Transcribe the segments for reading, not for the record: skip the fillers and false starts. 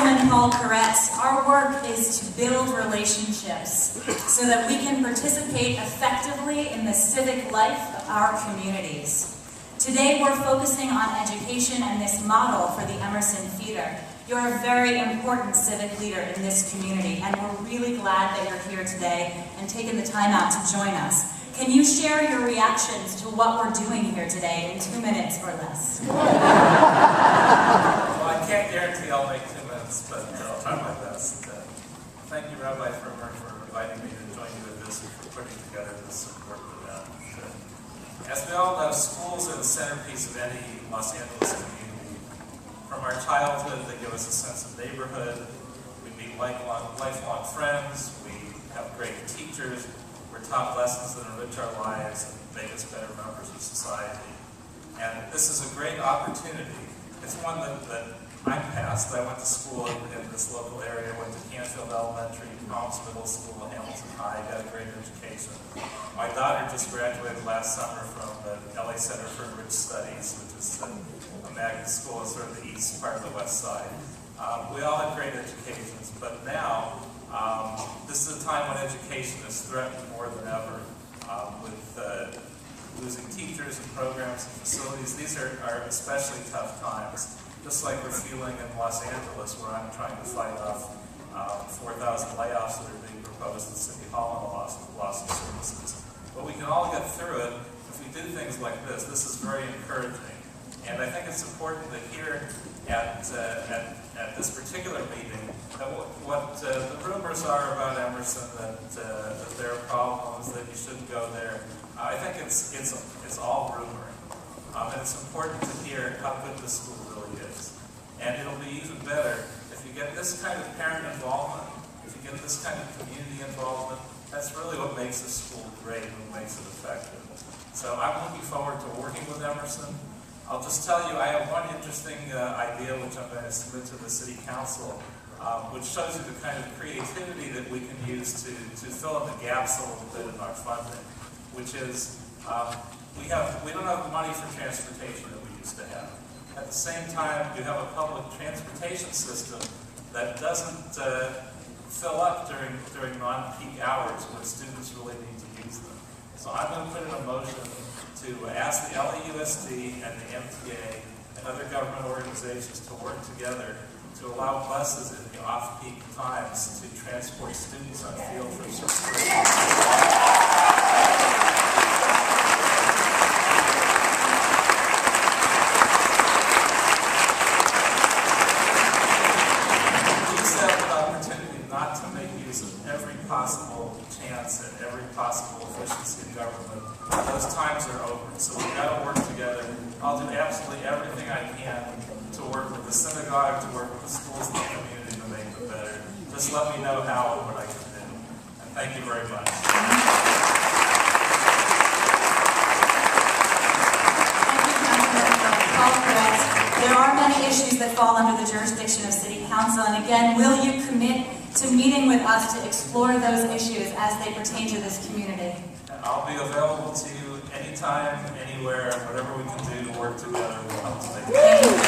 Councilman Koretz, our work is to build relationships so that we can participate effectively in the civic life of our communities. Today we're focusing on education and this model for the Emerson Feeder. You're a very important civic leader in this community, and we're really glad that you're here today and taking the time out to join us. Can you share your reactions to what we're doing here today in 2 minutes or less? Well, I can't guarantee I'll make 2 minutes, but I'll try my best. Thank you, Rabbi Firmer, for inviting me to join you in this and for putting together this important event. As we all know, schools are the centerpiece of any Los Angeles community. From our childhood, they give us a sense of neighborhood. We meet lifelong friends. We have great teachers. We're taught lessons that enrich our lives and make us better members of society. And this is a great opportunity. It's one that I passed. I went to school in this local area, went to Canfield Elementary, Palms Middle School, Hamilton High, got a great education. My daughter just graduated last summer from the LA Center for Enriched Studies, which is a magnet school in sort of the east part of the west side. We all had great educations, but now this is a time when education is threatened more than ever with losing teachers and programs and facilities. These are especially tough times, just like we're feeling in Los Angeles, where I'm trying to fight off 4,000 layoffs that are being proposed at City Hall and the loss of services. But we can all get through it if we do things like this. This is very encouraging. And I think it's important to hear at this particular meeting that what the rumors are about Emerson, that there are problems, that you shouldn't go there. I think it's all rumor. And it's important to hear how good this school really is. And it'll be even better if you get this kind of parent involvement, if you get this kind of community involvement. That's really what makes this school great and what makes it effective. So I'm looking forward to working with Emerson. I'll just tell you, I have one interesting idea which I'm going to submit to the City Council, which shows you the kind of creativity that we can use to fill in the gaps a little bit in our funding, which is we don't have the money for transportation that we used to have. At the same time, you have a public transportation system that doesn't fill up during non-peak hours when students really need to use them. So I'm going to put in a motion to ask the LAUSD and the MTA and other government organizations to work together to allow buses in the off-peak times to transport students on field trips. Possible chance and every possible efficiency in government. Those times are over, so we've got to work together. I'll do absolutely everything I can to work with the synagogue, to work with the schools in the community to make it better. Just let me know how and what I can do. And thank you very much. There are many issues that fall under the jurisdiction of City Council, and again, will you commit to meeting with us to explore those issues as they pertain to this community? I'll be available to you anytime, anywhere, whatever we can do to work together. We'll help to make it. Thank you.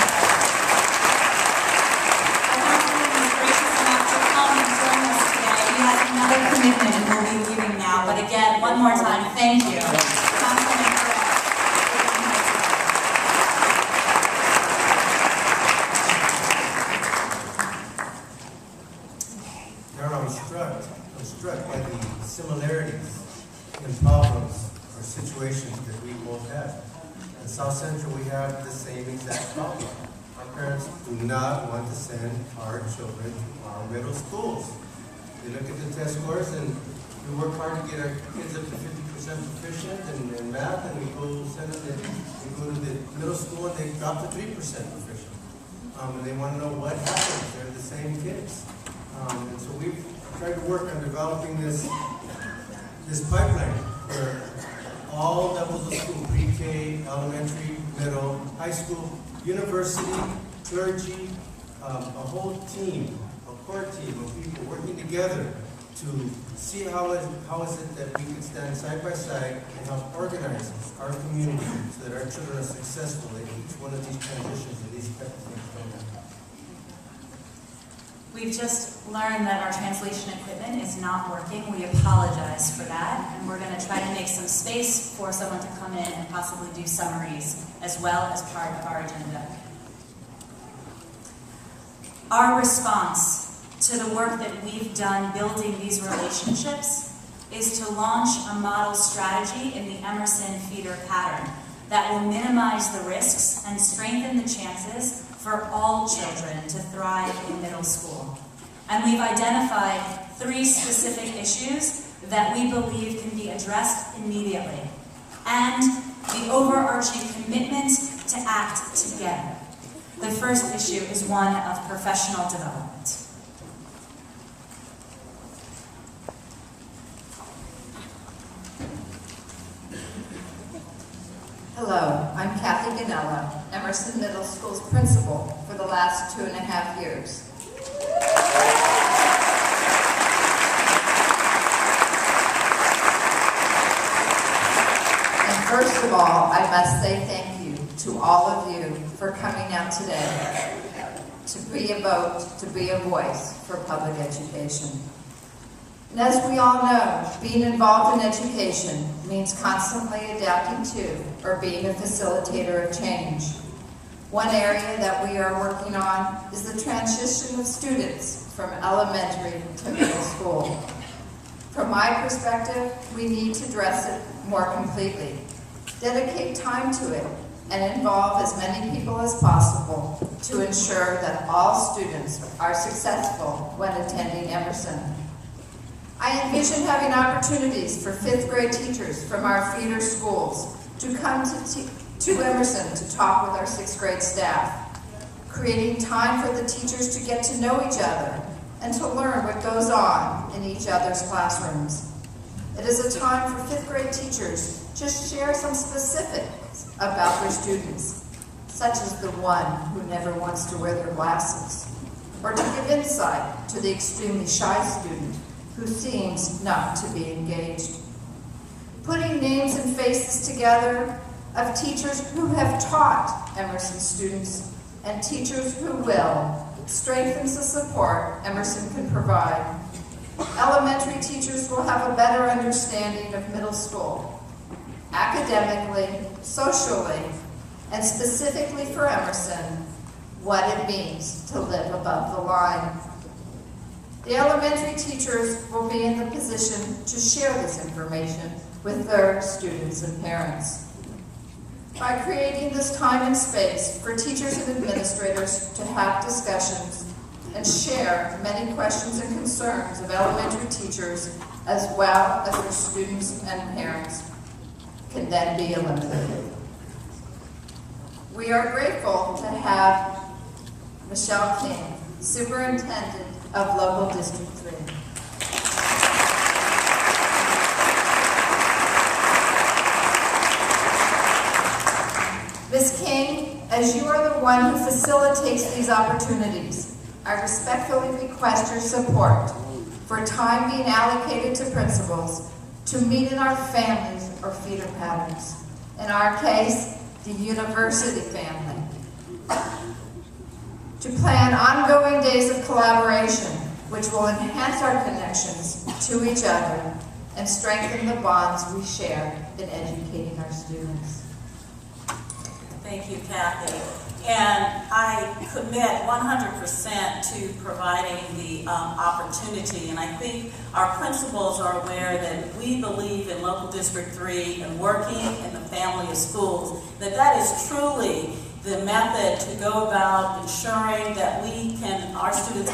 Our councilman is gracious enough to come and join us today. He has another commitment and will be leaving now, but again, one more time, thank you. Councilman Koretz. I'm struck by the similarities in problems or situations that we both have. In South Central, we have the same exact problem. Our parents do not want to send our children to our middle schools. They look at the test scores, and we work hard to get our kids up to 50% proficient in math, and we go to the middle school and they drop to 3% proficient. And they want to know what happens. They're the same kids. And so we've tried to work on developing this pipeline where all levels of school, pre-K, elementary, middle, high school, university, clergy, a whole team, a core team of people working together to see how is it that we can stand side by side and help organize our community so that our children are successful in each one of these transitions and these types of things going on. We've just learned that our translation equipment is not working. We apologize for that, and we're going to try to make some space for someone to come in and possibly do summaries as well as part of our agenda. Our response to the work that we've done building these relationships is to launch a model strategy in the Emerson feeder pattern that will minimize the risks and strengthen the chances for all children to thrive in middle school. And we've identified 3 specific issues that we believe can be addressed immediately, and the overarching commitment to act together. The first issue is one of professional development. Hello, I'm Kathy Ganella, Emerson Middle School's principal for the last 2.5 years. And first of all, I must say thank you to all of you for coming out today to be a vote, to be a voice for public education. And as we all know, being involved in education means constantly adapting to or being a facilitator of change. One area that we are working on is the transition of students from elementary to middle school. From my perspective, we need to address it more completely, dedicate time to it, and involve as many people as possible to ensure that all students are successful when attending Emerson. I envision having opportunities for 5th grade teachers from our feeder schools to come to Emerson to talk with our 6th grade staff, creating time for the teachers to get to know each other and to learn what goes on in each other's classrooms. It is a time for 5th grade teachers to share some specifics about their students, such as the one who never wants to wear their glasses, or to give insight to the extremely shy student who seems not to be engaged. Putting names and faces together of teachers who have taught Emerson students and teachers who will strengthens the support Emerson can provide. Elementary teachers will have a better understanding of middle school, academically, socially, and specifically for Emerson, what it means to live above the line. The elementary teachers will be in the position to share this information with their students and parents. By creating this time and space for teachers and administrators to have discussions and share many questions and concerns of elementary teachers as well as their students and parents can then be eliminated. We are grateful to have Michelle King, Superintendent of Local District 3. Ms. King, as you are the one who facilitates these opportunities, I respectfully request your support for time being allocated to principals to meet in our families or feeder patterns. In our case, the university family. To plan ongoing days of collaboration, which will enhance our connections to each other and strengthen the bonds we share in educating our students. Thank you, Kathy. And I commit 100% to providing the opportunity. And I think our principals are aware that we believe in Local District 3 and working in the family of schools, that is truly the method to go about ensuring that our students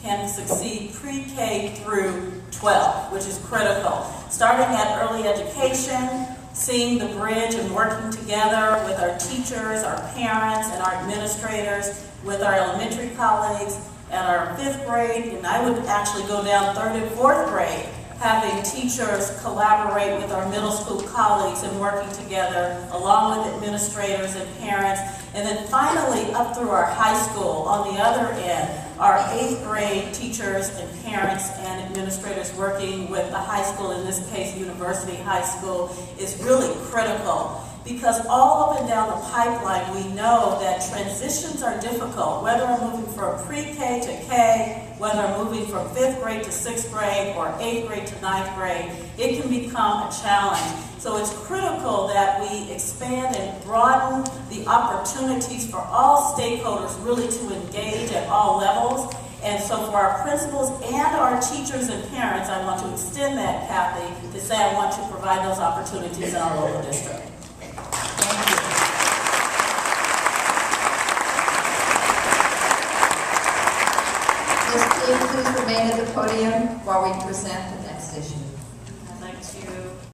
can succeed pre-K through 12, which is critical. Starting at early education, seeing the bridge and working together with our teachers, our parents, and our administrators, with our elementary colleagues at our 5th grade, and I would actually go down 3rd and 4th grade, having teachers collaborate with our middle school colleagues and working together along with administrators and parents. And then finally, up through our high school, on the other end, our 8th grade teachers and parents and administrators working with the high school, in this case, University High School, is really critical. because all up and down the pipeline, we know that transitions are difficult, whether I'm moving from pre-K to K, whether I'm moving from 5th grade to 6th grade or 8th grade to 9th grade, it can become a challenge. So it's critical that we expand and broaden the opportunities for all stakeholders really to engage at all levels. And so for our principals and our teachers and parents, I want to extend that, Kathy, to say I want to provide those opportunities in our local district. Ms. Dean, please remain at the podium while we present the